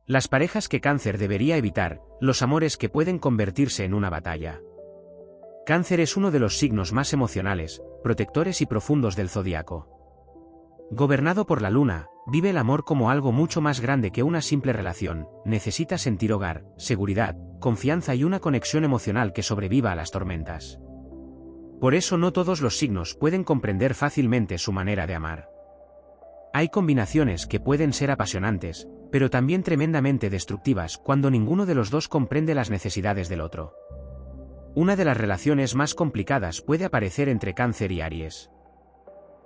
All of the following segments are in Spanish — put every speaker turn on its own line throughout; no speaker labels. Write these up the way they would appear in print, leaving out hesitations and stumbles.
Las parejas que Cáncer debería evitar, los amores que pueden convertirse en una batalla. Cáncer es uno de los signos más emocionales, protectores y profundos del zodiaco. Gobernado por la luna, vive el amor como algo mucho más grande que una simple relación, necesita sentir hogar, seguridad, confianza y una conexión emocional que sobreviva a las tormentas. Por eso no todos los signos pueden comprender fácilmente su manera de amar. Hay combinaciones que pueden ser apasionantes, pero también tremendamente destructivas cuando ninguno de los dos comprende las necesidades del otro. Una de las relaciones más complicadas puede aparecer entre Cáncer y Aries.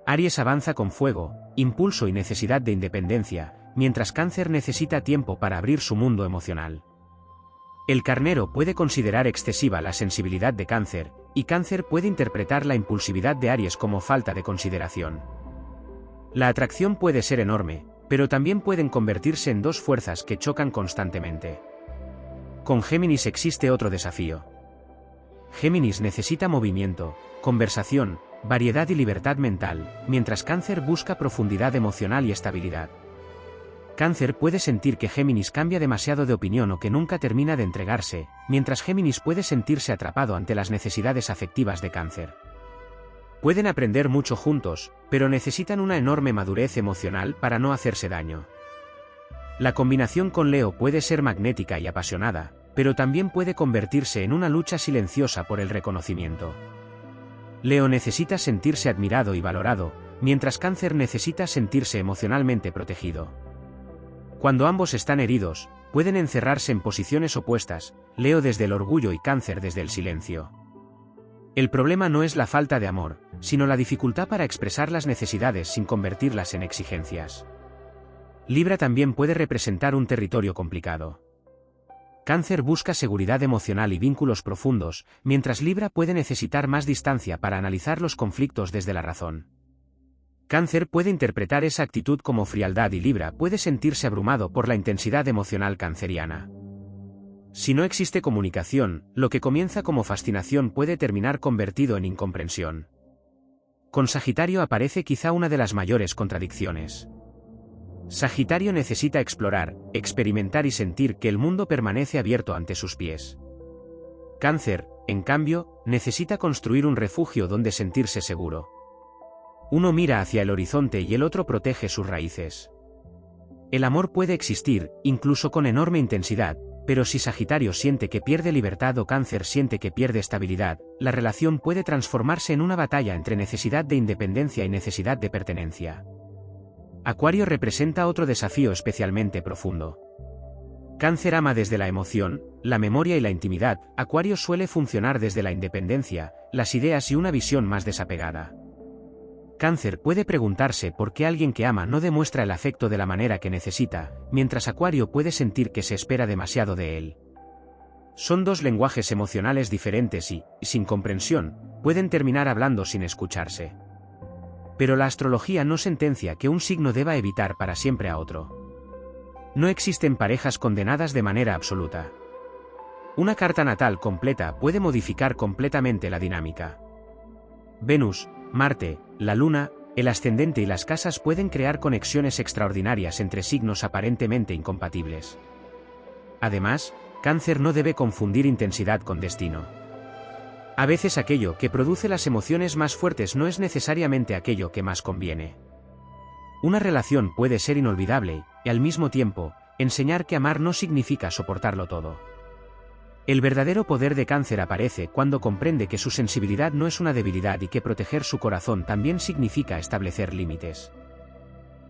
Aries avanza con fuego, impulso y necesidad de independencia, mientras Cáncer necesita tiempo para abrir su mundo emocional. El carnero puede considerar excesiva la sensibilidad de Cáncer, y Cáncer puede interpretar la impulsividad de Aries como falta de consideración. La atracción puede ser enorme, pero también pueden convertirse en dos fuerzas que chocan constantemente. Con Géminis existe otro desafío. Géminis necesita movimiento, conversación, variedad y libertad mental, mientras Cáncer busca profundidad emocional y estabilidad. Cáncer puede sentir que Géminis cambia demasiado de opinión o que nunca termina de entregarse, mientras Géminis puede sentirse atrapado ante las necesidades afectivas de Cáncer. Pueden aprender mucho juntos, pero necesitan una enorme madurez emocional para no hacerse daño. La combinación con Leo puede ser magnética y apasionada, pero también puede convertirse en una lucha silenciosa por el reconocimiento. Leo necesita sentirse admirado y valorado, mientras Cáncer necesita sentirse emocionalmente protegido. Cuando ambos están heridos, pueden encerrarse en posiciones opuestas, Leo desde el orgullo y Cáncer desde el silencio. El problema no es la falta de amor, sino la dificultad para expresar las necesidades sin convertirlas en exigencias. Libra también puede representar un territorio complicado. Cáncer busca seguridad emocional y vínculos profundos, mientras Libra puede necesitar más distancia para analizar los conflictos desde la razón. Cáncer puede interpretar esa actitud como frialdad y Libra puede sentirse abrumado por la intensidad emocional canceriana. Si no existe comunicación, lo que comienza como fascinación puede terminar convertido en incomprensión. Con Sagitario aparece quizá una de las mayores contradicciones. Sagitario necesita explorar, experimentar y sentir que el mundo permanece abierto ante sus pies. Cáncer, en cambio, necesita construir un refugio donde sentirse seguro. Uno mira hacia el horizonte y el otro protege sus raíces. El amor puede existir, incluso con enorme intensidad, pero si Sagitario siente que pierde libertad o Cáncer siente que pierde estabilidad, la relación puede transformarse en una batalla entre necesidad de independencia y necesidad de pertenencia. Acuario representa otro desafío especialmente profundo. Cáncer ama desde la emoción, la memoria y la intimidad, Acuario suele funcionar desde la independencia, las ideas y una visión más desapegada. Cáncer puede preguntarse por qué alguien que ama no demuestra el afecto de la manera que necesita, mientras Acuario puede sentir que se espera demasiado de él. Son dos lenguajes emocionales diferentes y, sin comprensión, pueden terminar hablando sin escucharse. Pero la astrología no sentencia que un signo deba evitar para siempre a otro. No existen parejas condenadas de manera absoluta. Una carta natal completa puede modificar completamente la dinámica. Venus, Marte, la Luna, el ascendente y las casas pueden crear conexiones extraordinarias entre signos aparentemente incompatibles. Además, Cáncer no debe confundir intensidad con destino. A veces aquello que produce las emociones más fuertes no es necesariamente aquello que más conviene. Una relación puede ser inolvidable, y al mismo tiempo, enseñar que amar no significa soportarlo todo. El verdadero poder de Cáncer aparece cuando comprende que su sensibilidad no es una debilidad y que proteger su corazón también significa establecer límites.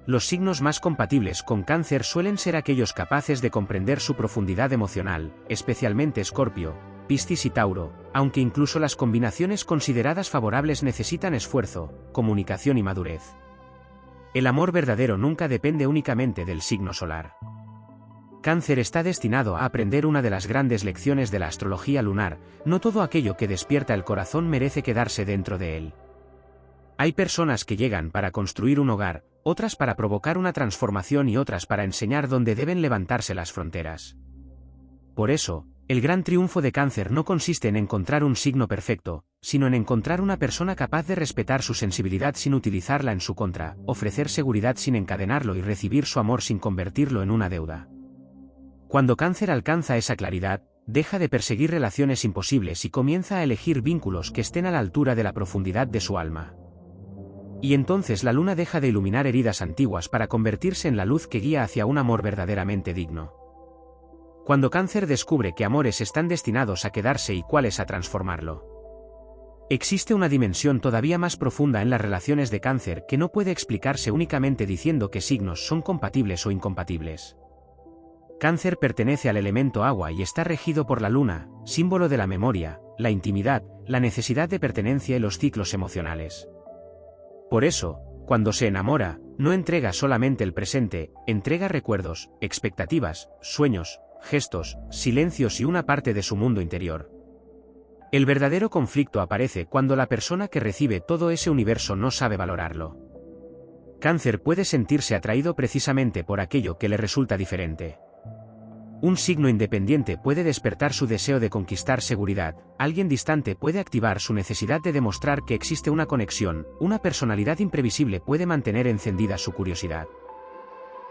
Los signos más compatibles con Cáncer suelen ser aquellos capaces de comprender su profundidad emocional, especialmente Escorpio, Piscis y Tauro, aunque incluso las combinaciones consideradas favorables necesitan esfuerzo, comunicación y madurez. El amor verdadero nunca depende únicamente del signo solar. Cáncer está destinado a aprender una de las grandes lecciones de la astrología lunar: no todo aquello que despierta el corazón merece quedarse dentro de él. Hay personas que llegan para construir un hogar, otras para provocar una transformación y otras para enseñar dónde deben levantarse las fronteras. Por eso, el gran triunfo de Cáncer no consiste en encontrar un signo perfecto, sino en encontrar una persona capaz de respetar su sensibilidad sin utilizarla en su contra, ofrecer seguridad sin encadenarlo y recibir su amor sin convertirlo en una deuda. Cuando Cáncer alcanza esa claridad, deja de perseguir relaciones imposibles y comienza a elegir vínculos que estén a la altura de la profundidad de su alma. Y entonces la luna deja de iluminar heridas antiguas para convertirse en la luz que guía hacia un amor verdaderamente digno. Cuando Cáncer descubre que amores están destinados a quedarse y cuáles a transformarlo. Existe una dimensión todavía más profunda en las relaciones de Cáncer que no puede explicarse únicamente diciendo que signos son compatibles o incompatibles. Cáncer pertenece al elemento agua y está regido por la luna, símbolo de la memoria, la intimidad, la necesidad de pertenencia y los ciclos emocionales. Por eso, cuando se enamora, no entrega solamente el presente, entrega recuerdos, expectativas, sueños, gestos, silencios y una parte de su mundo interior. El verdadero conflicto aparece cuando la persona que recibe todo ese universo no sabe valorarlo. Cáncer puede sentirse atraído precisamente por aquello que le resulta diferente. Un signo independiente puede despertar su deseo de conquistar seguridad, alguien distante puede activar su necesidad de demostrar que existe una conexión, una personalidad imprevisible puede mantener encendida su curiosidad.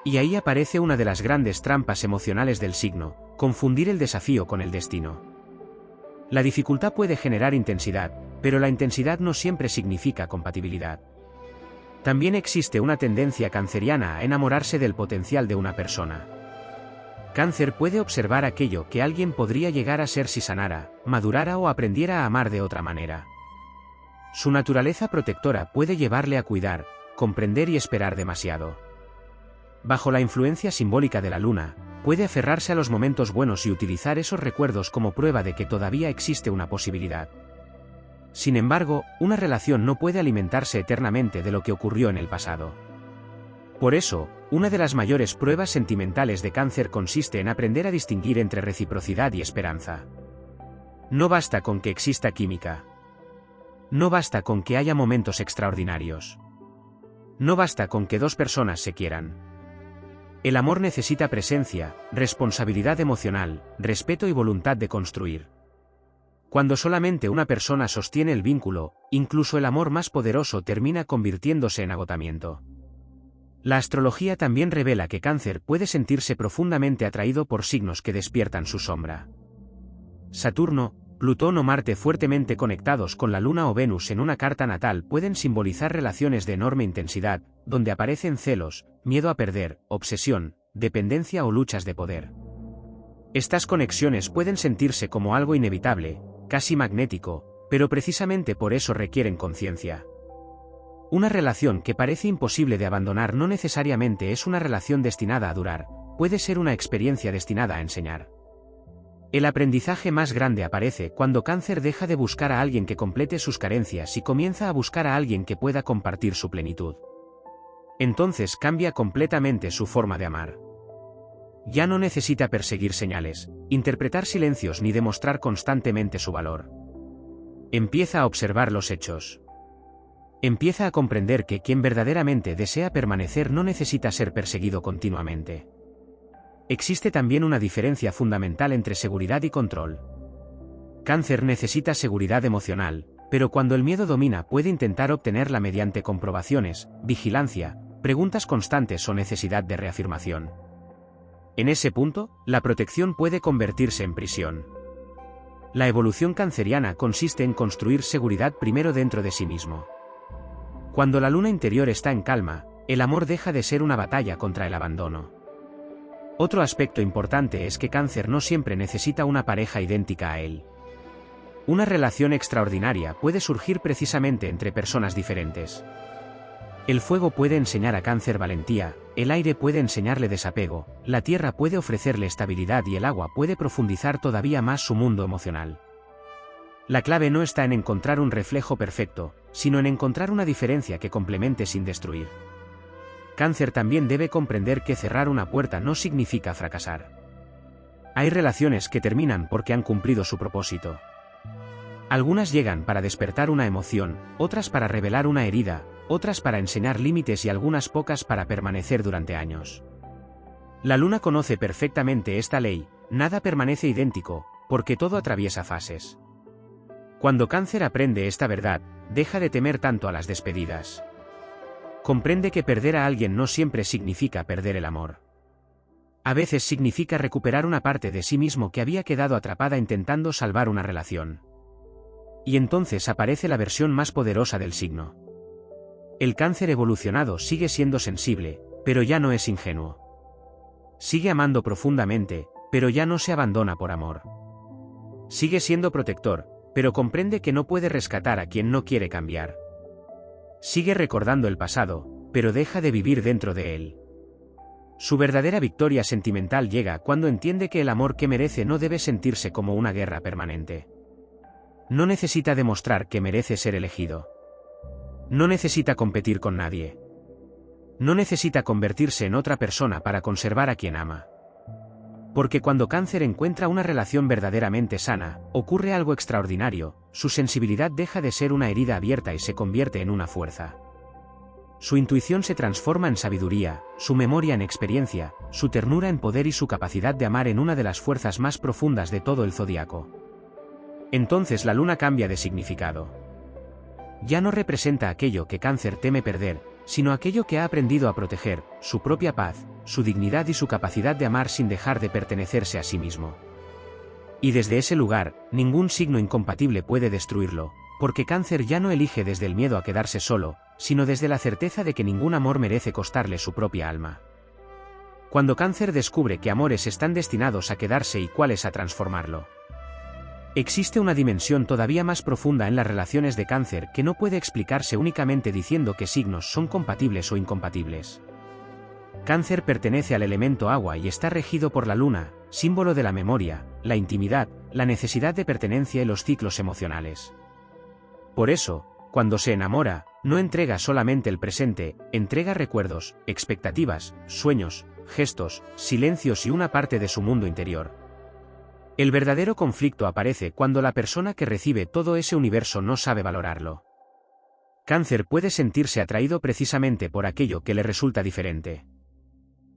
Y ahí aparece una de las grandes trampas emocionales del signo, confundir el desafío con el destino. La dificultad puede generar intensidad, pero la intensidad no siempre significa compatibilidad. También existe una tendencia canceriana a enamorarse del potencial de una persona. Cáncer puede observar aquello que alguien podría llegar a ser si sanara, madurara o aprendiera a amar de otra manera. Su naturaleza protectora puede llevarle a cuidar, comprender y esperar demasiado. Bajo la influencia simbólica de la luna, puede aferrarse a los momentos buenos y utilizar esos recuerdos como prueba de que todavía existe una posibilidad. Sin embargo, una relación no puede alimentarse eternamente de lo que ocurrió en el pasado. Por eso, una de las mayores pruebas sentimentales de Cáncer consiste en aprender a distinguir entre reciprocidad y esperanza. No basta con que exista química. No basta con que haya momentos extraordinarios. No basta con que dos personas se quieran. El amor necesita presencia, responsabilidad emocional, respeto y voluntad de construir. Cuando solamente una persona sostiene el vínculo, incluso el amor más poderoso termina convirtiéndose en agotamiento. La astrología también revela que Cáncer puede sentirse profundamente atraído por signos que despiertan su sombra. Saturno, Plutón o Marte fuertemente conectados con la Luna o Venus en una carta natal pueden simbolizar relaciones de enorme intensidad, donde aparecen celos, miedo a perder, obsesión, dependencia o luchas de poder. Estas conexiones pueden sentirse como algo inevitable, casi magnético, pero precisamente por eso requieren conciencia. Una relación que parece imposible de abandonar no necesariamente es una relación destinada a durar, puede ser una experiencia destinada a enseñar. El aprendizaje más grande aparece cuando Cáncer deja de buscar a alguien que complete sus carencias y comienza a buscar a alguien que pueda compartir su plenitud. Entonces cambia completamente su forma de amar. Ya no necesita perseguir señales, interpretar silencios ni demostrar constantemente su valor. Empieza a observar los hechos. Empieza a comprender que quien verdaderamente desea permanecer no necesita ser perseguido continuamente. Existe también una diferencia fundamental entre seguridad y control. Cáncer necesita seguridad emocional, pero cuando el miedo domina puede intentar obtenerla mediante comprobaciones, vigilancia, preguntas constantes o necesidad de reafirmación. En ese punto, la protección puede convertirse en prisión. La evolución canceriana consiste en construir seguridad primero dentro de sí mismo. Cuando la luna interior está en calma, el amor deja de ser una batalla contra el abandono. Otro aspecto importante es que Cáncer no siempre necesita una pareja idéntica a él. Una relación extraordinaria puede surgir precisamente entre personas diferentes. El fuego puede enseñar a Cáncer valentía, el aire puede enseñarle desapego, la tierra puede ofrecerle estabilidad y el agua puede profundizar todavía más su mundo emocional. La clave no está en encontrar un reflejo perfecto, sino en encontrar una diferencia que complemente sin destruir. Cáncer también debe comprender que cerrar una puerta no significa fracasar. Hay relaciones que terminan porque han cumplido su propósito. Algunas llegan para despertar una emoción, otras para revelar una herida, otras para enseñar límites y algunas pocas para permanecer durante años. La luna conoce perfectamente esta ley, nada permanece idéntico, porque todo atraviesa fases. Cuando Cáncer aprende esta verdad, deja de temer tanto a las despedidas. Comprende que perder a alguien no siempre significa perder el amor. A veces significa recuperar una parte de sí mismo que había quedado atrapada intentando salvar una relación. Y entonces aparece la versión más poderosa del signo. El cáncer evolucionado sigue siendo sensible, pero ya no es ingenuo. Sigue amando profundamente, pero ya no se abandona por amor. Sigue siendo protector, pero comprende que no puede rescatar a quien no quiere cambiar. Sigue recordando el pasado, pero deja de vivir dentro de él. Su verdadera victoria sentimental llega cuando entiende que el amor que merece no debe sentirse como una guerra permanente. No necesita demostrar que merece ser elegido. No necesita competir con nadie. No necesita convertirse en otra persona para conservar a quien ama. Porque cuando Cáncer encuentra una relación verdaderamente sana, ocurre algo extraordinario, su sensibilidad deja de ser una herida abierta y se convierte en una fuerza. Su intuición se transforma en sabiduría, su memoria en experiencia, su ternura en poder y su capacidad de amar en una de las fuerzas más profundas de todo el zodiaco. Entonces la luna cambia de significado. Ya no representa aquello que Cáncer teme perder, sino aquello que ha aprendido a proteger, su propia paz, su dignidad y su capacidad de amar sin dejar de pertenecerse a sí mismo. Y desde ese lugar, ningún signo incompatible puede destruirlo, porque Cáncer ya no elige desde el miedo a quedarse solo, sino desde la certeza de que ningún amor merece costarle su propia alma. Cuando Cáncer descubre que amores están destinados a quedarse y cuáles a transformarlo. Existe una dimensión todavía más profunda en las relaciones de Cáncer que no puede explicarse únicamente diciendo que signos son compatibles o incompatibles. Cáncer pertenece al elemento agua y está regido por la luna, símbolo de la memoria, la intimidad, la necesidad de pertenencia y los ciclos emocionales. Por eso, cuando se enamora, no entrega solamente el presente, entrega recuerdos, expectativas, sueños, gestos, silencios y una parte de su mundo interior. El verdadero conflicto aparece cuando la persona que recibe todo ese universo no sabe valorarlo. Cáncer puede sentirse atraído precisamente por aquello que le resulta diferente.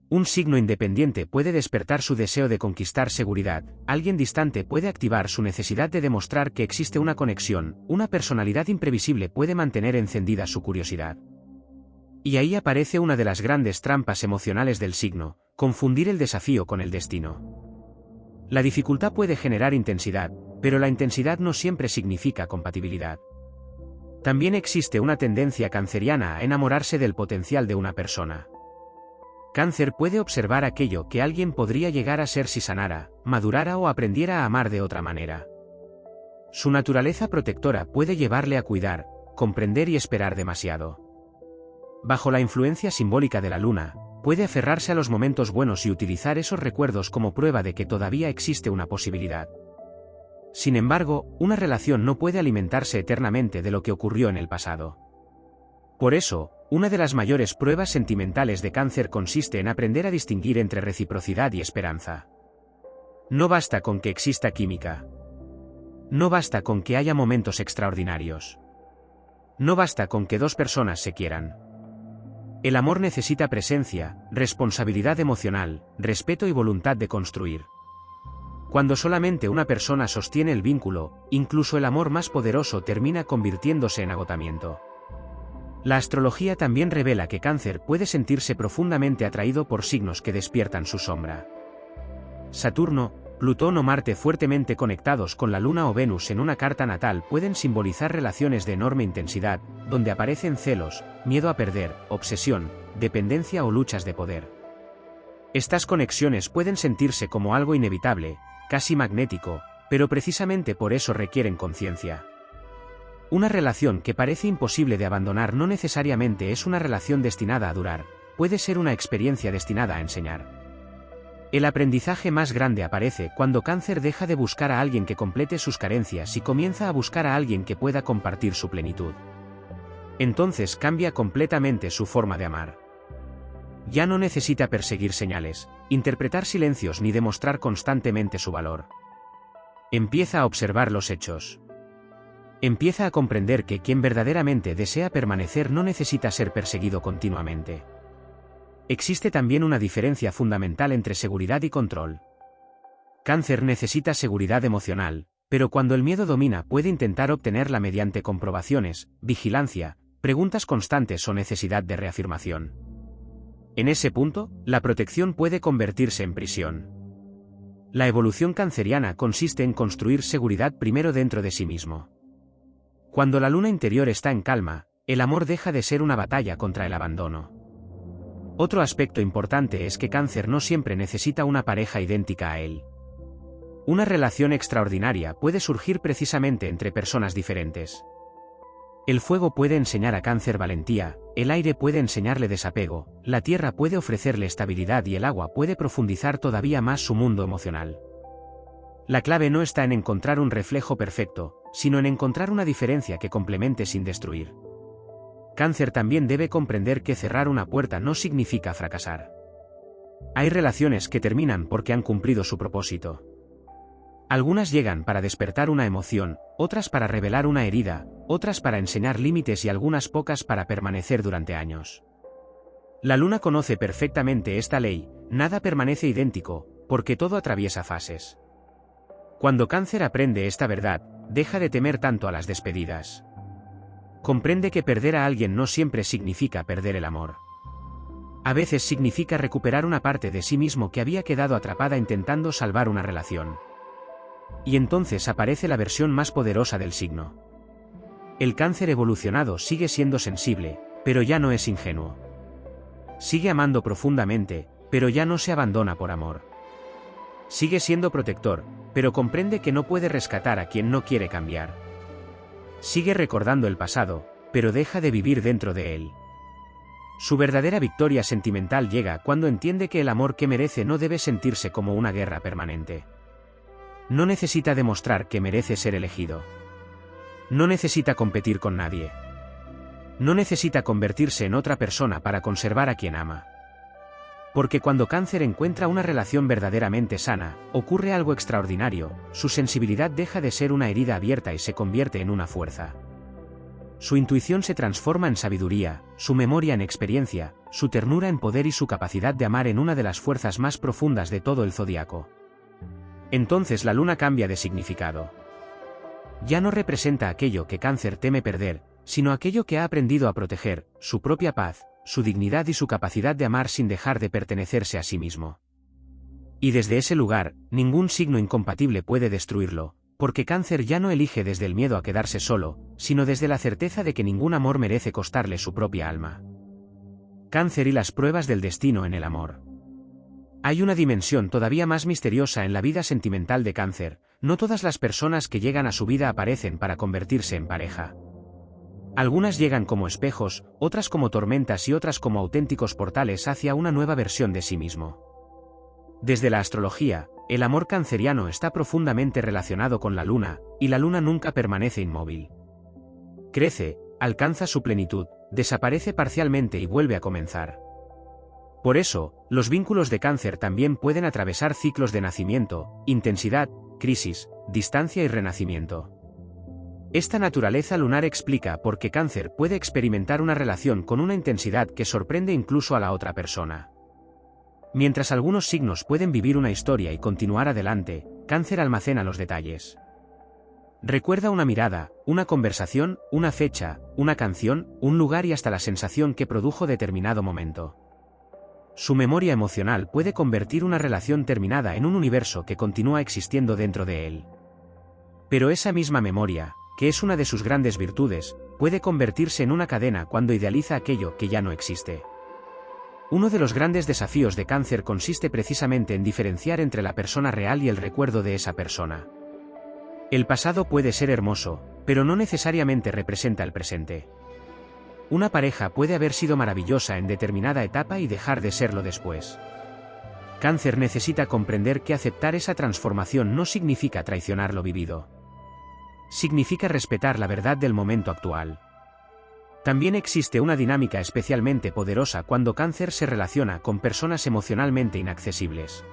Un signo independiente puede despertar su deseo de conquistar seguridad, alguien distante puede activar su necesidad de demostrar que existe una conexión, una personalidad imprevisible puede mantener encendida su curiosidad. Y ahí aparece una de las grandes trampas emocionales del signo, confundir el desafío con el destino. La dificultad puede generar intensidad, pero la intensidad no siempre significa compatibilidad. También existe una tendencia canceriana a enamorarse del potencial de una persona. Cáncer puede observar aquello que alguien podría llegar a ser si sanara, madurara o aprendiera a amar de otra manera. Su naturaleza protectora puede llevarle a cuidar, comprender y esperar demasiado. Bajo la influencia simbólica de la luna, puede aferrarse a los momentos buenos y utilizar esos recuerdos como prueba de que todavía existe una posibilidad. Sin embargo, una relación no puede alimentarse eternamente de lo que ocurrió en el pasado. Por eso, una de las mayores pruebas sentimentales de Cáncer consiste en aprender a distinguir entre reciprocidad y esperanza. No basta con que exista química. No basta con que haya momentos extraordinarios. No basta con que dos personas se quieran. El amor necesita presencia, responsabilidad emocional, respeto y voluntad de construir. Cuando solamente una persona sostiene el vínculo, incluso el amor más poderoso termina convirtiéndose en agotamiento. La astrología también revela que Cáncer puede sentirse profundamente atraído por signos que despiertan su sombra. Saturno, Plutón o Marte fuertemente conectados con la Luna o Venus en una carta natal pueden simbolizar relaciones de enorme intensidad, donde aparecen celos, miedo a perder, obsesión, dependencia o luchas de poder. Estas conexiones pueden sentirse como algo inevitable, casi magnético, pero precisamente por eso requieren conciencia. Una relación que parece imposible de abandonar no necesariamente es una relación destinada a durar, puede ser una experiencia destinada a enseñar. El aprendizaje más grande aparece cuando Cáncer deja de buscar a alguien que complete sus carencias y comienza a buscar a alguien que pueda compartir su plenitud. Entonces cambia completamente su forma de amar. Ya no necesita perseguir señales, interpretar silencios ni demostrar constantemente su valor. Empieza a observar los hechos. Empieza a comprender que quien verdaderamente desea permanecer no necesita ser perseguido continuamente. Existe también una diferencia fundamental entre seguridad y control. Cáncer necesita seguridad emocional, pero cuando el miedo domina puede intentar obtenerla mediante comprobaciones, vigilancia, preguntas constantes o necesidad de reafirmación. En ese punto, la protección puede convertirse en prisión. La evolución canceriana consiste en construir seguridad primero dentro de sí mismo. Cuando la luna interior está en calma, el amor deja de ser una batalla contra el abandono. Otro aspecto importante es que Cáncer no siempre necesita una pareja idéntica a él. Una relación extraordinaria puede surgir precisamente entre personas diferentes. El fuego puede enseñar a Cáncer valentía, el aire puede enseñarle desapego, la tierra puede ofrecerle estabilidad y el agua puede profundizar todavía más su mundo emocional. La clave no está en encontrar un reflejo perfecto, sino en encontrar una diferencia que complemente sin destruir. Cáncer también debe comprender que cerrar una puerta no significa fracasar. Hay relaciones que terminan porque han cumplido su propósito. Algunas llegan para despertar una emoción, otras para revelar una herida, otras para enseñar límites y algunas pocas para permanecer durante años. La luna conoce perfectamente esta ley, nada permanece idéntico, porque todo atraviesa fases. Cuando Cáncer aprende esta verdad, deja de temer tanto a las despedidas. Comprende que perder a alguien no siempre significa perder el amor. A veces significa recuperar una parte de sí mismo que había quedado atrapada intentando salvar una relación. Y entonces aparece la versión más poderosa del signo. El Cáncer evolucionado sigue siendo sensible, pero ya no es ingenuo. Sigue amando profundamente, pero ya no se abandona por amor. Sigue siendo protector, pero comprende que no puede rescatar a quien no quiere cambiar. Sigue recordando el pasado, pero deja de vivir dentro de él. Su verdadera victoria sentimental llega cuando entiende que el amor que merece no debe sentirse como una guerra permanente. No necesita demostrar que merece ser elegido. No necesita competir con nadie. No necesita convertirse en otra persona para conservar a quien ama. Porque cuando Cáncer encuentra una relación verdaderamente sana, ocurre algo extraordinario, su sensibilidad deja de ser una herida abierta y se convierte en una fuerza. Su intuición se transforma en sabiduría, su memoria en experiencia, su ternura en poder y su capacidad de amar en una de las fuerzas más profundas de todo el zodiaco. Entonces la luna cambia de significado. Ya no representa aquello que Cáncer teme perder, sino aquello que ha aprendido a proteger, su propia paz, su dignidad y su capacidad de amar sin dejar de pertenecerse a sí mismo. Y desde ese lugar, ningún signo incompatible puede destruirlo, porque Cáncer ya no elige desde el miedo a quedarse solo, sino desde la certeza de que ningún amor merece costarle su propia alma. Cáncer y las pruebas del destino en el amor. Hay una dimensión todavía más misteriosa en la vida sentimental de Cáncer, no todas las personas que llegan a su vida aparecen para convertirse en pareja. Algunas llegan como espejos, otras como tormentas y otras como auténticos portales hacia una nueva versión de sí mismo. Desde la astrología, el amor canceriano está profundamente relacionado con la luna, y la luna nunca permanece inmóvil. Crece, alcanza su plenitud, desaparece parcialmente y vuelve a comenzar. Por eso, los vínculos de Cáncer también pueden atravesar ciclos de nacimiento, intensidad, crisis, distancia y renacimiento. Esta naturaleza lunar explica por qué Cáncer puede experimentar una relación con una intensidad que sorprende incluso a la otra persona. Mientras algunos signos pueden vivir una historia y continuar adelante, Cáncer almacena los detalles. Recuerda una mirada, una conversación, una fecha, una canción, un lugar y hasta la sensación que produjo determinado momento. Su memoria emocional puede convertir una relación terminada en un universo que continúa existiendo dentro de él. Pero esa misma memoria, que es una de sus grandes virtudes, puede convertirse en una cadena cuando idealiza aquello que ya no existe. Uno de los grandes desafíos de Cáncer consiste precisamente en diferenciar entre la persona real y el recuerdo de esa persona. El pasado puede ser hermoso, pero no necesariamente representa el presente. Una pareja puede haber sido maravillosa en determinada etapa y dejar de serlo después. Cáncer necesita comprender que aceptar esa transformación no significa traicionar lo vivido. Significa respetar la verdad del momento actual. También existe una dinámica especialmente poderosa cuando Cáncer se relaciona con personas emocionalmente inaccesibles.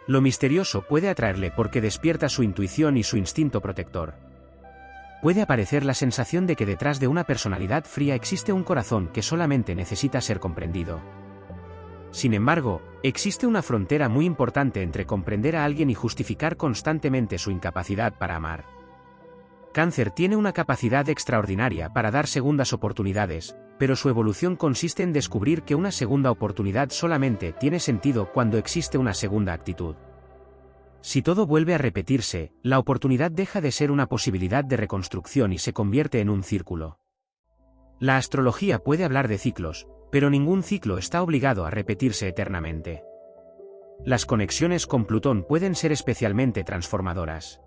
Lo misterioso puede atraerle porque despierta su intuición y su instinto protector. Puede aparecer la sensación de que detrás de una personalidad fría existe un corazón que solamente necesita ser comprendido. Sin embargo, existe una frontera muy importante entre comprender a alguien y justificar constantemente su incapacidad para amar. Cáncer tiene una capacidad extraordinaria para dar segundas oportunidades, pero su evolución consiste en descubrir que una segunda oportunidad solamente tiene sentido cuando existe una segunda actitud. Si todo vuelve a repetirse, la oportunidad deja de ser una posibilidad de reconstrucción y se convierte en un círculo. La astrología puede hablar de ciclos, pero ningún ciclo está obligado a repetirse eternamente. Las conexiones con Plutón pueden ser especialmente transformadoras.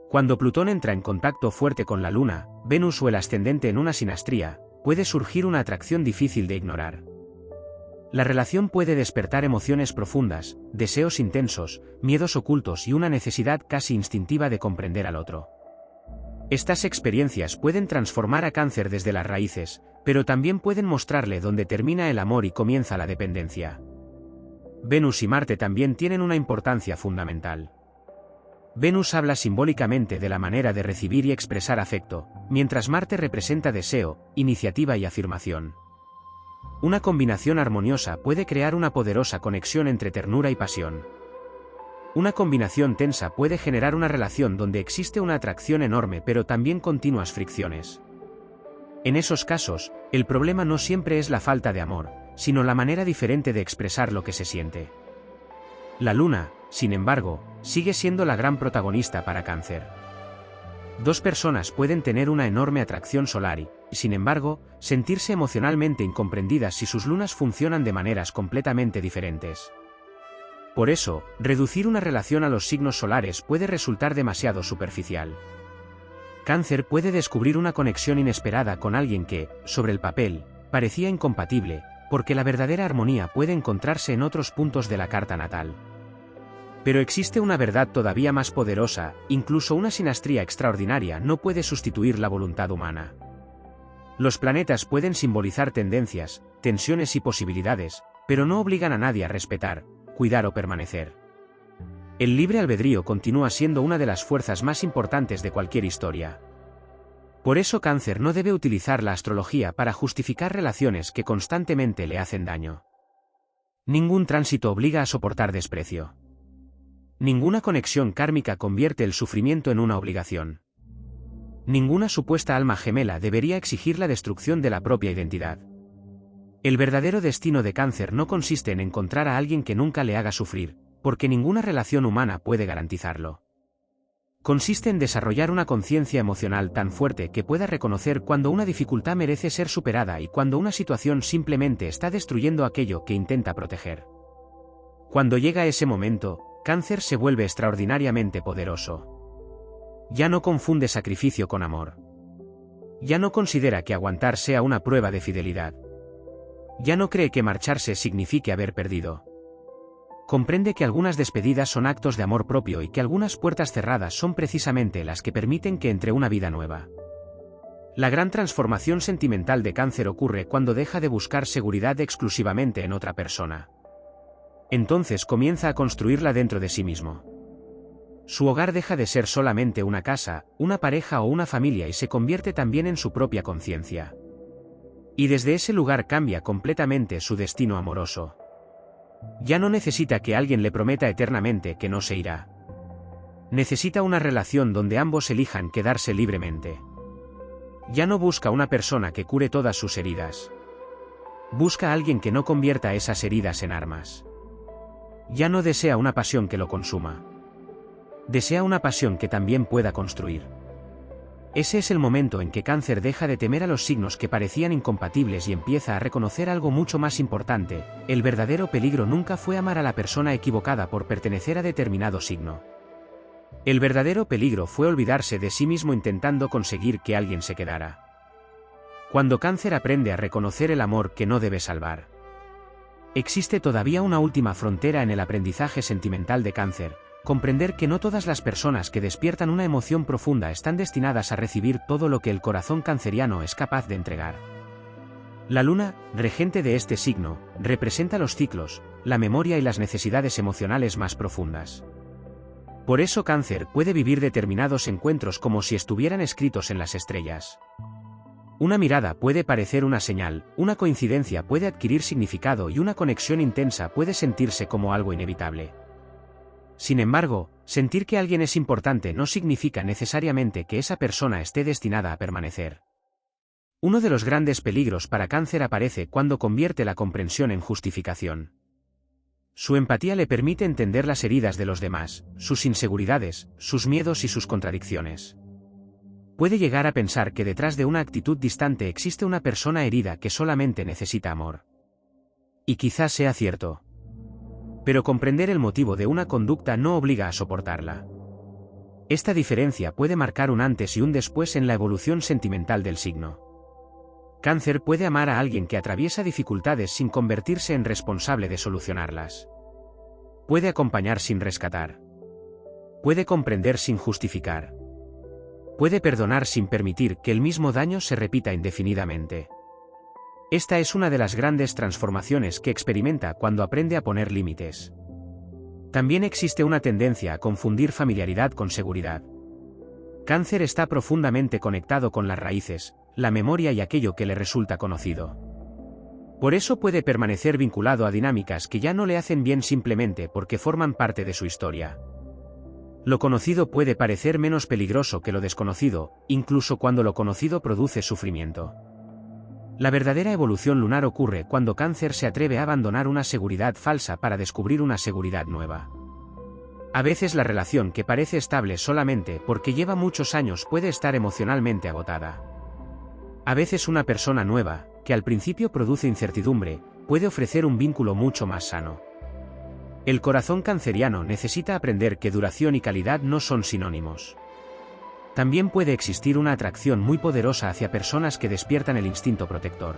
Cuando Plutón entra en contacto fuerte con la Luna, Venus o el ascendente en una sinastría, puede surgir una atracción difícil de ignorar. La relación puede despertar emociones profundas, deseos intensos, miedos ocultos y una necesidad casi instintiva de comprender al otro. Estas experiencias pueden transformar a Cáncer desde las raíces, pero también pueden mostrarle dónde termina el amor y comienza la dependencia. Venus y Marte también tienen una importancia fundamental. Venus habla simbólicamente de la manera de recibir y expresar afecto, mientras Marte representa deseo, iniciativa y afirmación. Una combinación armoniosa puede crear una poderosa conexión entre ternura y pasión. Una combinación tensa puede generar una relación donde existe una atracción enorme pero también continuas fricciones. En esos casos, el problema no siempre es la falta de amor, sino la manera diferente de expresar lo que se siente. La Luna, sin embargo, sigue siendo la gran protagonista para Cáncer. Dos personas pueden tener una enorme atracción solar y, sin embargo, sentirse emocionalmente incomprendidas si sus lunas funcionan de maneras completamente diferentes. Por eso, reducir una relación a los signos solares puede resultar demasiado superficial. Cáncer puede descubrir una conexión inesperada con alguien que, sobre el papel, parecía incompatible, porque la verdadera armonía puede encontrarse en otros puntos de la carta natal. Pero existe una verdad todavía más poderosa, incluso una sinastría extraordinaria no puede sustituir la voluntad humana. Los planetas pueden simbolizar tendencias, tensiones y posibilidades, pero no obligan a nadie a respetar, cuidar o permanecer. El libre albedrío continúa siendo una de las fuerzas más importantes de cualquier historia. Por eso Cáncer no debe utilizar la astrología para justificar relaciones que constantemente le hacen daño. Ningún tránsito obliga a soportar desprecio. Ninguna conexión kármica convierte el sufrimiento en una obligación. Ninguna supuesta alma gemela debería exigir la destrucción de la propia identidad. El verdadero destino de Cáncer no consiste en encontrar a alguien que nunca le haga sufrir, porque ninguna relación humana puede garantizarlo. Consiste en desarrollar una conciencia emocional tan fuerte que pueda reconocer cuando una dificultad merece ser superada y cuando una situación simplemente está destruyendo aquello que intenta proteger. Cuando llega ese momento, Cáncer se vuelve extraordinariamente poderoso. Ya no confunde sacrificio con amor. Ya no considera que aguantar sea una prueba de fidelidad. Ya no cree que marcharse signifique haber perdido. Comprende que algunas despedidas son actos de amor propio y que algunas puertas cerradas son precisamente las que permiten que entre una vida nueva. La gran transformación sentimental de Cáncer ocurre cuando deja de buscar seguridad exclusivamente en otra persona. Entonces comienza a construirla dentro de sí mismo. Su hogar deja de ser solamente una casa, una pareja o una familia y se convierte también en su propia conciencia. Y desde ese lugar cambia completamente su destino amoroso. Ya no necesita que alguien le prometa eternamente que no se irá. Necesita una relación donde ambos elijan quedarse libremente. Ya no busca una persona que cure todas sus heridas. Busca a alguien que no convierta esas heridas en armas. Ya no desea una pasión que lo consuma. Desea una pasión que también pueda construir. Ese es el momento en que Cáncer deja de temer a los signos que parecían incompatibles y empieza a reconocer algo mucho más importante: el verdadero peligro nunca fue amar a la persona equivocada por pertenecer a determinado signo. El verdadero peligro fue olvidarse de sí mismo intentando conseguir que alguien se quedara. Cuando Cáncer aprende a reconocer el amor que no debe salvar. Existe todavía una última frontera en el aprendizaje sentimental de Cáncer: comprender que no todas las personas que despiertan una emoción profunda están destinadas a recibir todo lo que el corazón canceriano es capaz de entregar. La Luna, regente de este signo, representa los ciclos, la memoria y las necesidades emocionales más profundas. Por eso Cáncer puede vivir determinados encuentros como si estuvieran escritos en las estrellas. Una mirada puede parecer una señal, una coincidencia puede adquirir significado y una conexión intensa puede sentirse como algo inevitable. Sin embargo, Sentir que alguien es importante no significa necesariamente que esa persona esté destinada a permanecer. Uno de los grandes peligros para Cáncer aparece cuando convierte la comprensión en justificación. Su empatía le permite entender las heridas de los demás, sus inseguridades, sus miedos y sus contradicciones. Puede llegar a pensar que detrás de una actitud distante existe una persona herida que solamente necesita amor. Y quizás sea cierto. Pero comprender el motivo de una conducta no obliga a soportarla. Esta diferencia puede marcar un antes y un después en la evolución sentimental del signo. Cáncer puede amar a alguien que atraviesa dificultades sin convertirse en responsable de solucionarlas. Puede acompañar sin rescatar. Puede comprender sin justificar. Puede perdonar sin permitir que el mismo daño se repita indefinidamente. Esta es una de las grandes transformaciones que experimenta cuando aprende a poner límites. También existe una tendencia a confundir familiaridad con seguridad. Cáncer está profundamente conectado con las raíces, la memoria y aquello que le resulta conocido. Por eso puede permanecer vinculado a dinámicas que ya no le hacen bien simplemente porque forman parte de su historia. Lo conocido puede parecer menos peligroso que lo desconocido, incluso cuando lo conocido produce sufrimiento. La verdadera evolución lunar ocurre cuando Cáncer se atreve a abandonar una seguridad falsa para descubrir una seguridad nueva. A veces la relación que parece estable solamente porque lleva muchos años puede estar emocionalmente agotada. A veces una persona nueva, que al principio produce incertidumbre, puede ofrecer un vínculo mucho más sano. El corazón canceriano necesita aprender que duración y calidad no son sinónimos. También puede existir una atracción muy poderosa hacia personas que despiertan el instinto protector.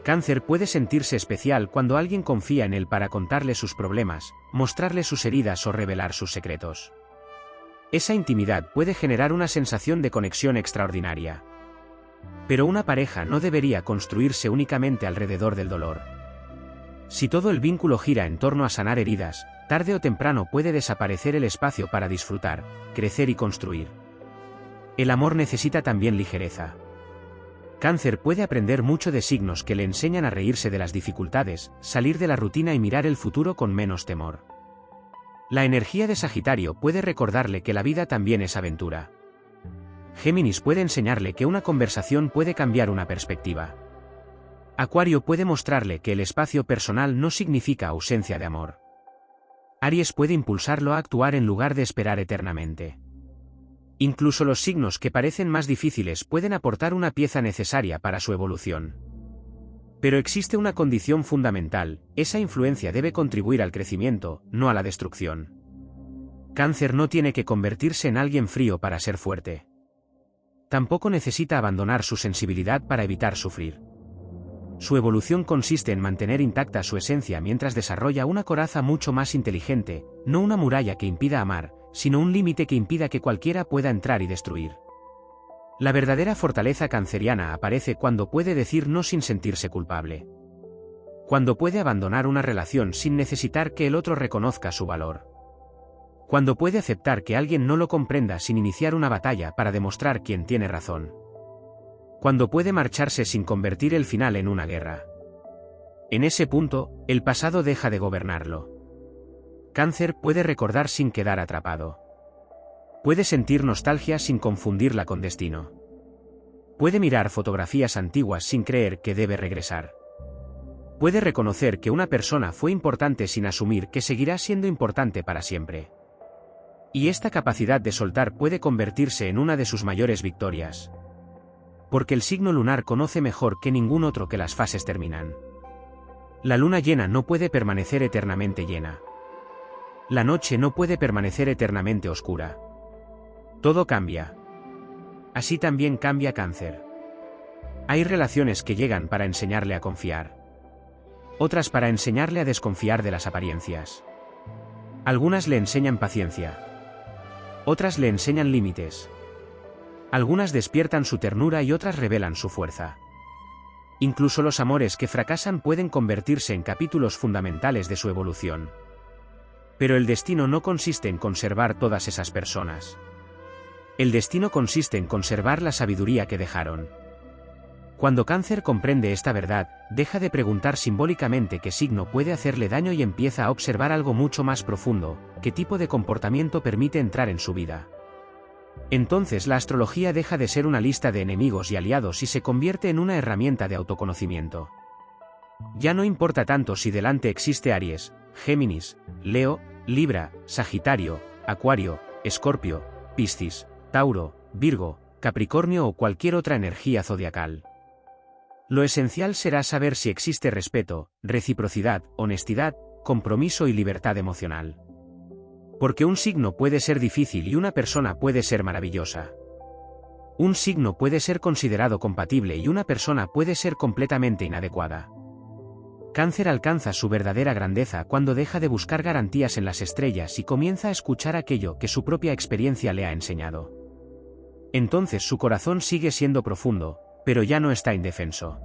Cáncer puede sentirse especial cuando alguien confía en él para contarle sus problemas, mostrarle sus heridas o revelar sus secretos. Esa intimidad puede generar una sensación de conexión extraordinaria. Pero una pareja no debería construirse únicamente alrededor del dolor. Si todo el vínculo gira en torno a sanar heridas, tarde o temprano puede desaparecer el espacio para disfrutar, crecer y construir. El amor necesita también ligereza. Cáncer puede aprender mucho de signos que le enseñan a reírse de las dificultades, salir de la rutina y mirar el futuro con menos temor. La energía de Sagitario puede recordarle que la vida también es aventura. Géminis puede enseñarle que una conversación puede cambiar una perspectiva. Acuario puede mostrarle que el espacio personal no significa ausencia de amor. Aries puede impulsarlo a actuar en lugar de esperar eternamente. Incluso los signos que parecen más difíciles pueden aportar una pieza necesaria para su evolución. Pero existe una condición fundamental: esa influencia debe contribuir al crecimiento, no a la destrucción. Cáncer no tiene que convertirse en alguien frío para ser fuerte. Tampoco necesita abandonar su sensibilidad para evitar sufrir. Su evolución consiste en mantener intacta su esencia mientras desarrolla una coraza mucho más inteligente, no una muralla que impida amar, sino un límite que impida que cualquiera pueda entrar y destruir. La verdadera fortaleza canceriana aparece cuando puede decir no sin sentirse culpable. Cuando puede abandonar una relación sin necesitar que el otro reconozca su valor. Cuando puede aceptar que alguien no lo comprenda sin iniciar una batalla para demostrar quién tiene razón. Cuando puede marcharse sin convertir el final en una guerra. En ese punto, el pasado deja de gobernarlo. Cáncer puede recordar sin quedar atrapado. Puede sentir nostalgia sin confundirla con destino. Puede mirar fotografías antiguas sin creer que debe regresar. Puede reconocer que una persona fue importante sin asumir que seguirá siendo importante para siempre. Y esta capacidad de soltar puede convertirse en una de sus mayores victorias. Porque el signo lunar conoce mejor que ningún otro que las fases terminan. La luna llena no puede permanecer eternamente llena. La noche no puede permanecer eternamente oscura. Todo cambia. Así también cambia Cáncer. Hay relaciones que llegan para enseñarle a confiar. Otras para enseñarle a desconfiar de las apariencias. Algunas le enseñan paciencia. Otras le enseñan límites. Algunas despiertan su ternura y otras revelan su fuerza. Incluso los amores que fracasan pueden convertirse en capítulos fundamentales de su evolución. Pero el destino no consiste en conservar todas esas personas. El destino consiste en conservar la sabiduría que dejaron. Cuando Cáncer comprende esta verdad, deja de preguntar simbólicamente qué signo puede hacerle daño y empieza a observar algo mucho más profundo: qué tipo de comportamiento permite entrar en su vida. Entonces la astrología deja de ser una lista de enemigos y aliados y se convierte en una herramienta de autoconocimiento. Ya no importa tanto si delante existe Aries, Géminis, Leo, Libra, Sagitario, Acuario, Escorpio, Piscis, Tauro, Virgo, Capricornio o cualquier otra energía zodiacal. Lo esencial será saber si existe respeto, reciprocidad, honestidad, compromiso y libertad emocional. Porque un signo puede ser difícil y una persona puede ser maravillosa. Un signo puede ser considerado compatible y una persona puede ser completamente inadecuada. Cáncer alcanza su verdadera grandeza cuando deja de buscar garantías en las estrellas y comienza a escuchar aquello que su propia experiencia le ha enseñado. Entonces su corazón sigue siendo profundo, pero ya no está indefenso.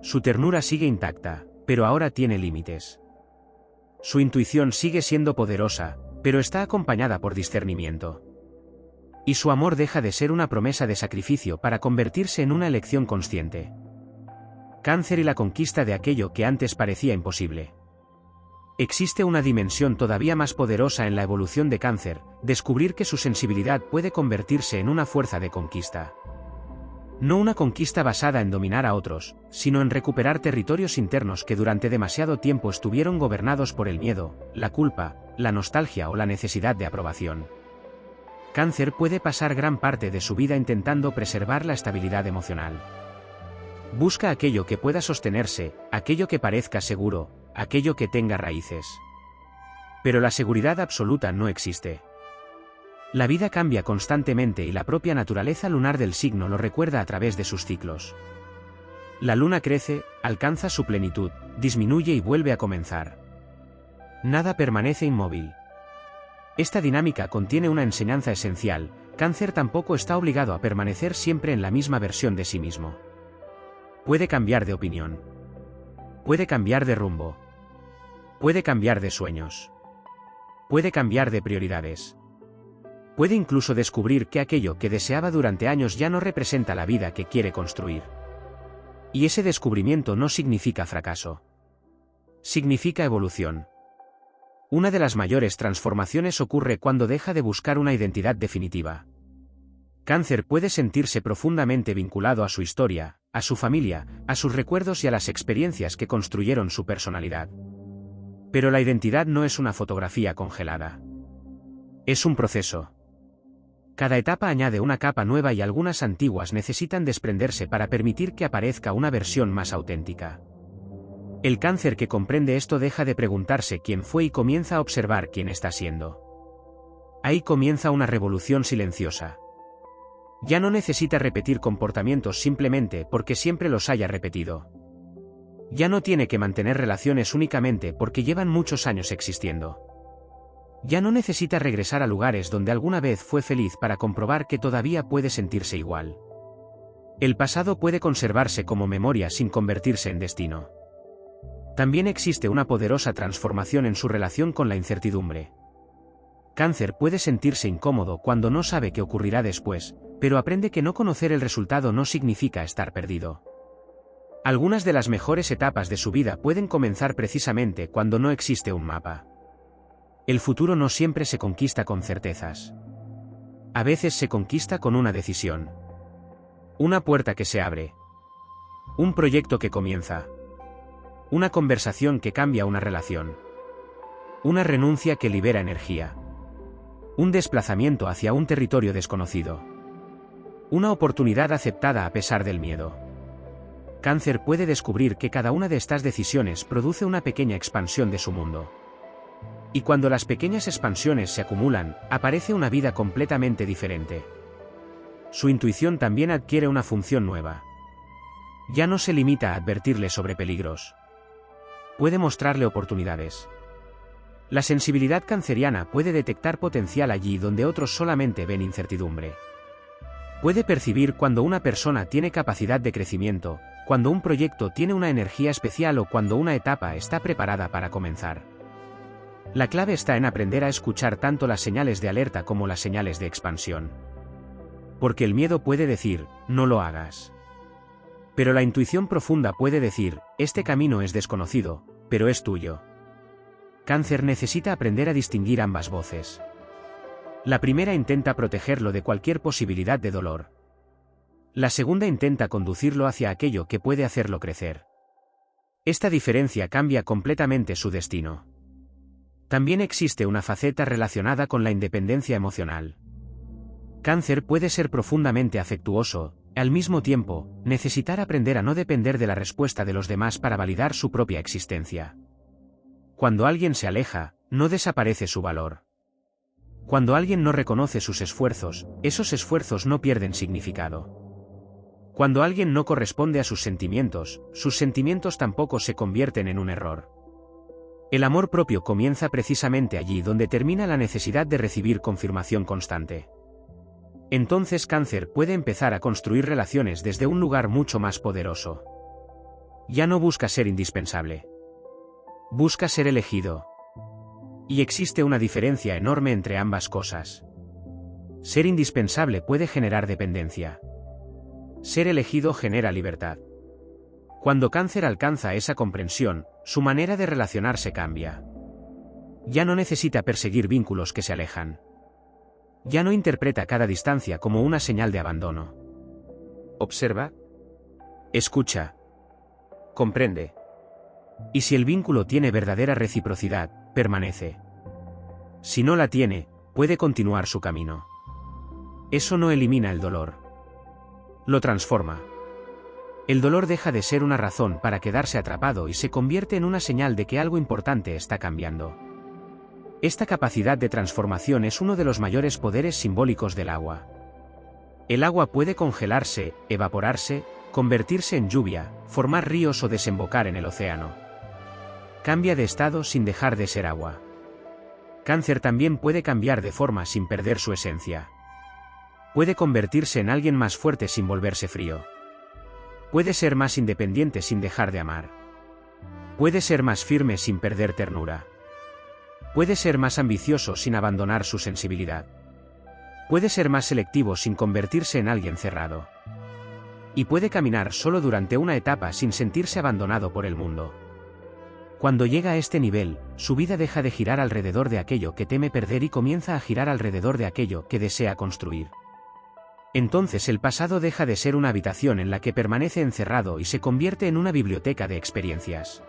Su ternura sigue intacta, pero ahora tiene límites. Su intuición sigue siendo poderosa, pero está acompañada por discernimiento. Y su amor deja de ser una promesa de sacrificio para convertirse en una elección consciente. Cáncer y la conquista de aquello que antes parecía imposible. Existe una dimensión todavía más poderosa en la evolución de Cáncer: descubrir que su sensibilidad puede convertirse en una fuerza de conquista. No una conquista basada en dominar a otros, sino en recuperar territorios internos que durante demasiado tiempo estuvieron gobernados por el miedo, la culpa, la nostalgia o la necesidad de aprobación. Cáncer puede pasar gran parte de su vida intentando preservar la estabilidad emocional. Busca aquello que pueda sostenerse, aquello que parezca seguro, aquello que tenga raíces. Pero la seguridad absoluta no existe. La vida cambia constantemente y la propia naturaleza lunar del signo lo recuerda a través de sus ciclos. La luna crece, alcanza su plenitud, disminuye y vuelve a comenzar. Nada permanece inmóvil. Esta dinámica contiene una enseñanza esencial: Cáncer tampoco está obligado a permanecer siempre en la misma versión de sí mismo. Puede cambiar de opinión. Puede cambiar de rumbo. Puede cambiar de sueños. Puede cambiar de prioridades. Puede incluso descubrir que aquello que deseaba durante años ya no representa la vida que quiere construir. Y ese descubrimiento no significa fracaso. Significa evolución. Una de las mayores transformaciones ocurre cuando deja de buscar una identidad definitiva. Cáncer puede sentirse profundamente vinculado a su historia, a su familia, a sus recuerdos y a las experiencias que construyeron su personalidad. Pero la identidad no es una fotografía congelada. Es un proceso. Cada etapa añade una capa nueva y algunas antiguas necesitan desprenderse para permitir que aparezca una versión más auténtica. El Cáncer que comprende esto deja de preguntarse quién fue y comienza a observar quién está siendo. Ahí comienza una revolución silenciosa. Ya no necesita repetir comportamientos simplemente porque siempre los haya repetido. Ya no tiene que mantener relaciones únicamente porque llevan muchos años existiendo. Ya no necesita regresar a lugares donde alguna vez fue feliz para comprobar que todavía puede sentirse igual. El pasado puede conservarse como memoria sin convertirse en destino. También existe una poderosa transformación en su relación con la incertidumbre. Cáncer puede sentirse incómodo cuando no sabe qué ocurrirá después, pero aprende que no conocer el resultado no significa estar perdido. Algunas de las mejores etapas de su vida pueden comenzar precisamente cuando no existe un mapa. El futuro no siempre se conquista con certezas. A veces se conquista con una decisión. Una puerta que se abre. Un proyecto que comienza. Una conversación que cambia una relación. Una renuncia que libera energía. Un desplazamiento hacia un territorio desconocido. Una oportunidad aceptada a pesar del miedo. Cáncer puede descubrir que cada una de estas decisiones produce una pequeña expansión de su mundo. Y cuando las pequeñas expansiones se acumulan, aparece una vida completamente diferente. Su intuición también adquiere una función nueva. Ya no se limita a advertirle sobre peligros. Puede mostrarle oportunidades. La sensibilidad canceriana puede detectar potencial allí donde otros solamente ven incertidumbre. Puede percibir cuando una persona tiene capacidad de crecimiento, cuando un proyecto tiene una energía especial o cuando una etapa está preparada para comenzar. La clave está en aprender a escuchar tanto las señales de alerta como las señales de expansión. Porque el miedo puede decir, no lo hagas. Pero la intuición profunda puede decir, este camino es desconocido, pero es tuyo. Cáncer necesita aprender a distinguir ambas voces. La primera intenta protegerlo de cualquier posibilidad de dolor. La segunda intenta conducirlo hacia aquello que puede hacerlo crecer. Esta diferencia cambia completamente su destino. También existe una faceta relacionada con la independencia emocional. Cáncer puede ser profundamente afectuoso, al mismo tiempo, necesitar aprender a no depender de la respuesta de los demás para validar su propia existencia. Cuando alguien se aleja, no desaparece su valor. Cuando alguien no reconoce sus esfuerzos, esos esfuerzos no pierden significado. Cuando alguien no corresponde a sus sentimientos tampoco se convierten en un error. El amor propio comienza precisamente allí donde termina la necesidad de recibir confirmación constante. Entonces Cáncer puede empezar a construir relaciones desde un lugar mucho más poderoso. Ya no busca ser indispensable. Busca ser elegido. Y existe una diferencia enorme entre ambas cosas. Ser indispensable puede generar dependencia. Ser elegido genera libertad. Cuando Cáncer alcanza esa comprensión, su manera de relacionarse cambia. Ya no necesita perseguir vínculos que se alejan. Ya no interpreta cada distancia como una señal de abandono. Observa. Escucha. Comprende. Y si el vínculo tiene verdadera reciprocidad, permanece. Si no la tiene, puede continuar su camino. Eso no elimina el dolor. Lo transforma. El dolor deja de ser una razón para quedarse atrapado y se convierte en una señal de que algo importante está cambiando. Esta capacidad de transformación es uno de los mayores poderes simbólicos del agua. El agua puede congelarse, evaporarse, convertirse en lluvia, formar ríos o desembocar en el océano. Cambia de estado sin dejar de ser agua. Cáncer también puede cambiar de forma sin perder su esencia. Puede convertirse en alguien más fuerte sin volverse frío. Puede ser más independiente sin dejar de amar. Puede ser más firme sin perder ternura. Puede ser más ambicioso sin abandonar su sensibilidad. Puede ser más selectivo sin convertirse en alguien cerrado. Y puede caminar solo durante una etapa sin sentirse abandonado por el mundo. Cuando llega a este nivel, su vida deja de girar alrededor de aquello que teme perder y comienza a girar alrededor de aquello que desea construir. Entonces el pasado deja de ser una habitación en la que permanece encerrado y se convierte en una biblioteca de experiencias.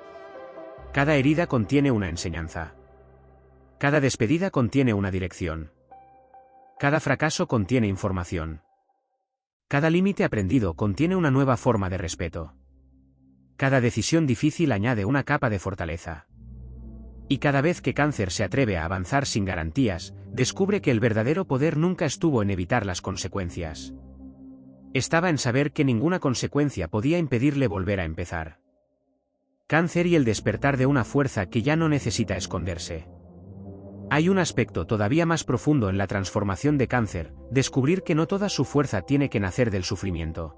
Cada herida contiene una enseñanza. Cada despedida contiene una dirección. Cada fracaso contiene información. Cada límite aprendido contiene una nueva forma de respeto. Cada decisión difícil añade una capa de fortaleza. Y cada vez que Cáncer se atreve a avanzar sin garantías, descubre que el verdadero poder nunca estuvo en evitar las consecuencias. Estaba en saber que ninguna consecuencia podía impedirle volver a empezar. Cáncer y el despertar de una fuerza que ya no necesita esconderse. Hay un aspecto todavía más profundo en la transformación de Cáncer, descubrir que no toda su fuerza tiene que nacer del sufrimiento.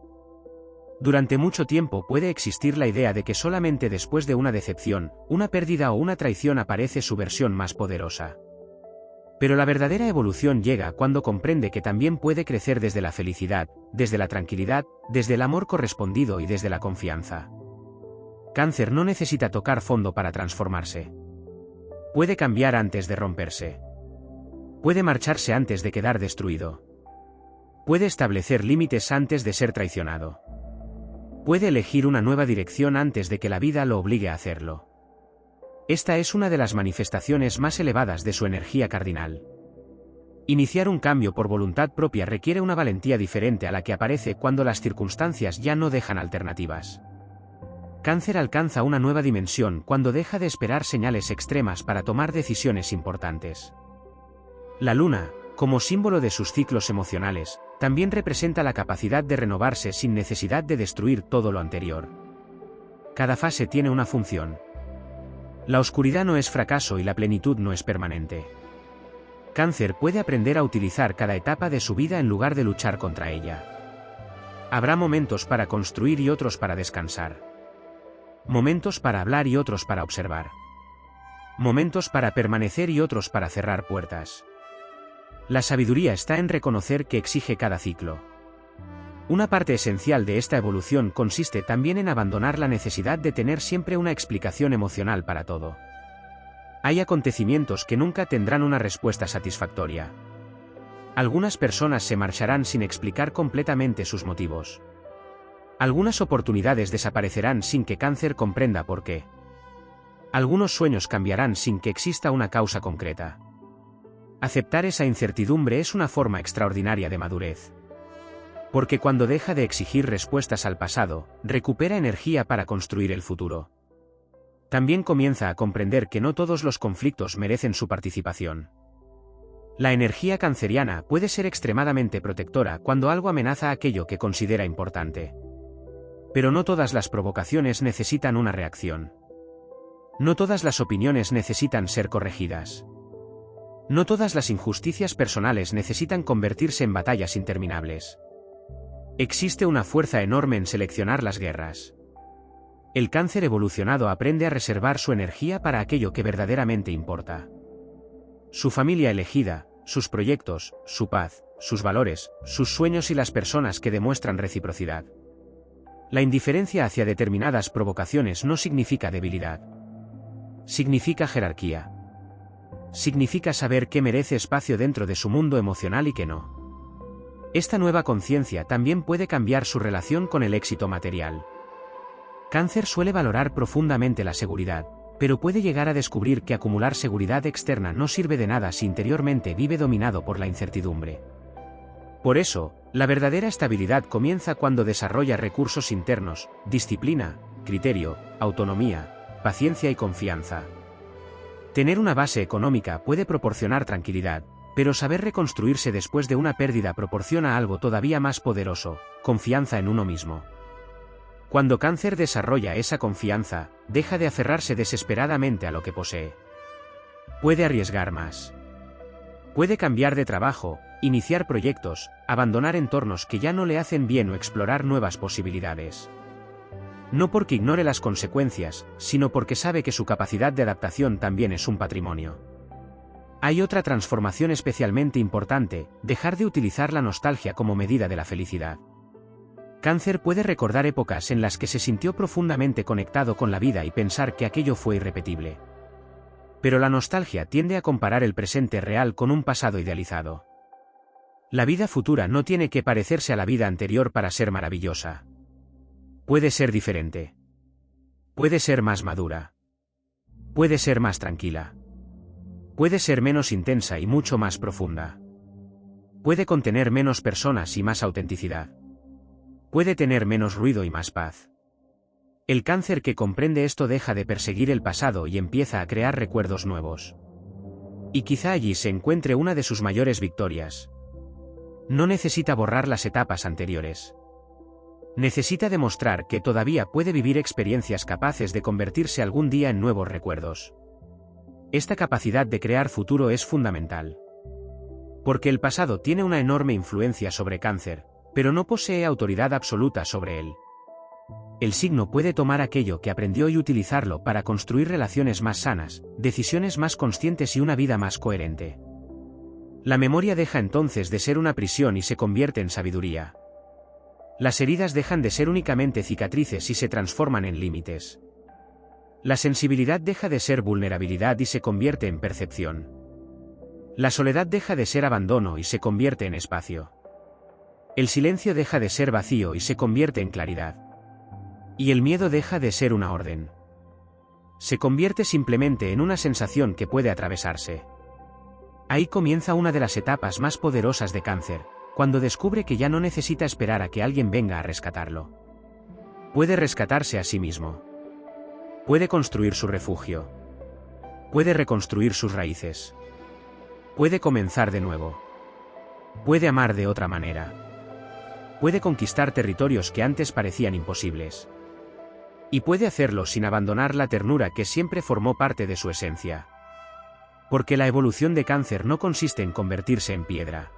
Durante mucho tiempo puede existir la idea de que solamente después de una decepción, una pérdida o una traición aparece su versión más poderosa. Pero la verdadera evolución llega cuando comprende que también puede crecer desde la felicidad, desde la tranquilidad, desde el amor correspondido y desde la confianza. Cáncer no necesita tocar fondo para transformarse. Puede cambiar antes de romperse. Puede marcharse antes de quedar destruido. Puede establecer límites antes de ser traicionado. Puede elegir una nueva dirección antes de que la vida lo obligue a hacerlo. Esta es una de las manifestaciones más elevadas de su energía cardinal. Iniciar un cambio por voluntad propia requiere una valentía diferente a la que aparece cuando las circunstancias ya no dejan alternativas. Cáncer alcanza una nueva dimensión cuando deja de esperar señales extremas para tomar decisiones importantes. La luna, como símbolo de sus ciclos emocionales, también representa la capacidad de renovarse sin necesidad de destruir todo lo anterior. Cada fase tiene una función. La oscuridad no es fracaso y la plenitud no es permanente. Cáncer puede aprender a utilizar cada etapa de su vida en lugar de luchar contra ella. Habrá momentos para construir y otros para descansar. Momentos para hablar y otros para observar. Momentos para permanecer y otros para cerrar puertas. La sabiduría está en reconocer que exige cada ciclo. Una parte esencial de esta evolución consiste también en abandonar la necesidad de tener siempre una explicación emocional para todo. Hay acontecimientos que nunca tendrán una respuesta satisfactoria. Algunas personas se marcharán sin explicar completamente sus motivos. Algunas oportunidades desaparecerán sin que Cáncer comprenda por qué. Algunos sueños cambiarán sin que exista una causa concreta. Aceptar esa incertidumbre es una forma extraordinaria de madurez. Porque cuando deja de exigir respuestas al pasado, recupera energía para construir el futuro. También comienza a comprender que no todos los conflictos merecen su participación. La energía canceriana puede ser extremadamente protectora cuando algo amenaza aquello que considera importante. Pero no todas las provocaciones necesitan una reacción. No todas las opiniones necesitan ser corregidas. No todas las injusticias personales necesitan convertirse en batallas interminables. Existe una fuerza enorme en seleccionar las guerras. El Cáncer evolucionado aprende a reservar su energía para aquello que verdaderamente importa. Su familia elegida, sus proyectos, su paz, sus valores, sus sueños y las personas que demuestran reciprocidad. La indiferencia hacia determinadas provocaciones no significa debilidad. Significa jerarquía. Significa saber qué merece espacio dentro de su mundo emocional y qué no. Esta nueva conciencia también puede cambiar su relación con el éxito material. Cáncer suele valorar profundamente la seguridad, pero puede llegar a descubrir que acumular seguridad externa no sirve de nada si interiormente vive dominado por la incertidumbre. Por eso, la verdadera estabilidad comienza cuando desarrolla recursos internos, disciplina, criterio, autonomía, paciencia y confianza. Tener una base económica puede proporcionar tranquilidad, pero saber reconstruirse después de una pérdida proporciona algo todavía más poderoso: confianza en uno mismo. Cuando Cáncer desarrolla esa confianza, deja de aferrarse desesperadamente a lo que posee. Puede arriesgar más. Puede cambiar de trabajo, iniciar proyectos, abandonar entornos que ya no le hacen bien o explorar nuevas posibilidades. No porque ignore las consecuencias, sino porque sabe que su capacidad de adaptación también es un patrimonio. Hay otra transformación especialmente importante: dejar de utilizar la nostalgia como medida de la felicidad. Cáncer puede recordar épocas en las que se sintió profundamente conectado con la vida y pensar que aquello fue irrepetible. Pero la nostalgia tiende a comparar el presente real con un pasado idealizado. La vida futura no tiene que parecerse a la vida anterior para ser maravillosa. Puede ser diferente. Puede ser más madura. Puede ser más tranquila. Puede ser menos intensa y mucho más profunda. Puede contener menos personas y más autenticidad. Puede tener menos ruido y más paz. El Cáncer que comprende esto deja de perseguir el pasado y empieza a crear recuerdos nuevos. Y quizá allí se encuentre una de sus mayores victorias. No necesita borrar las etapas anteriores. Necesita demostrar que todavía puede vivir experiencias capaces de convertirse algún día en nuevos recuerdos. Esta capacidad de crear futuro es fundamental. Porque el pasado tiene una enorme influencia sobre Cáncer, pero no posee autoridad absoluta sobre él. El signo puede tomar aquello que aprendió y utilizarlo para construir relaciones más sanas, decisiones más conscientes y una vida más coherente. La memoria deja entonces de ser una prisión y se convierte en sabiduría. Las heridas dejan de ser únicamente cicatrices y se transforman en límites. La sensibilidad deja de ser vulnerabilidad y se convierte en percepción. La soledad deja de ser abandono y se convierte en espacio. El silencio deja de ser vacío y se convierte en claridad. Y el miedo deja de ser una orden. Se convierte simplemente en una sensación que puede atravesarse. Ahí comienza una de las etapas más poderosas de Cáncer, cuando descubre que ya no necesita esperar a que alguien venga a rescatarlo. Puede rescatarse a sí mismo. Puede construir su refugio. Puede reconstruir sus raíces. Puede comenzar de nuevo. Puede amar de otra manera. Puede conquistar territorios que antes parecían imposibles. Y puede hacerlo sin abandonar la ternura que siempre formó parte de su esencia. Porque la evolución de Cáncer no consiste en convertirse en piedra.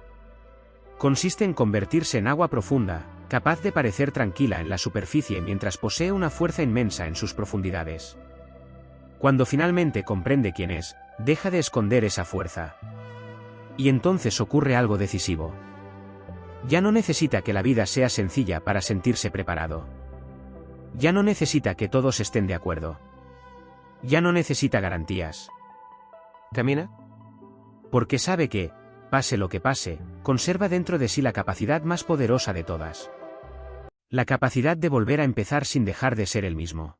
Consiste en convertirse en agua profunda, capaz de parecer tranquila en la superficie mientras posee una fuerza inmensa en sus profundidades. Cuando finalmente comprende quién es, deja de esconder esa fuerza. Y entonces ocurre algo decisivo. Ya no necesita que la vida sea sencilla para sentirse preparado. Ya no necesita que todos estén de acuerdo. Ya no necesita garantías.
¿Camina?
Porque sabe que, pase lo que pase, conserva dentro de sí la capacidad más poderosa de todas. La capacidad de volver a empezar sin dejar de ser el mismo.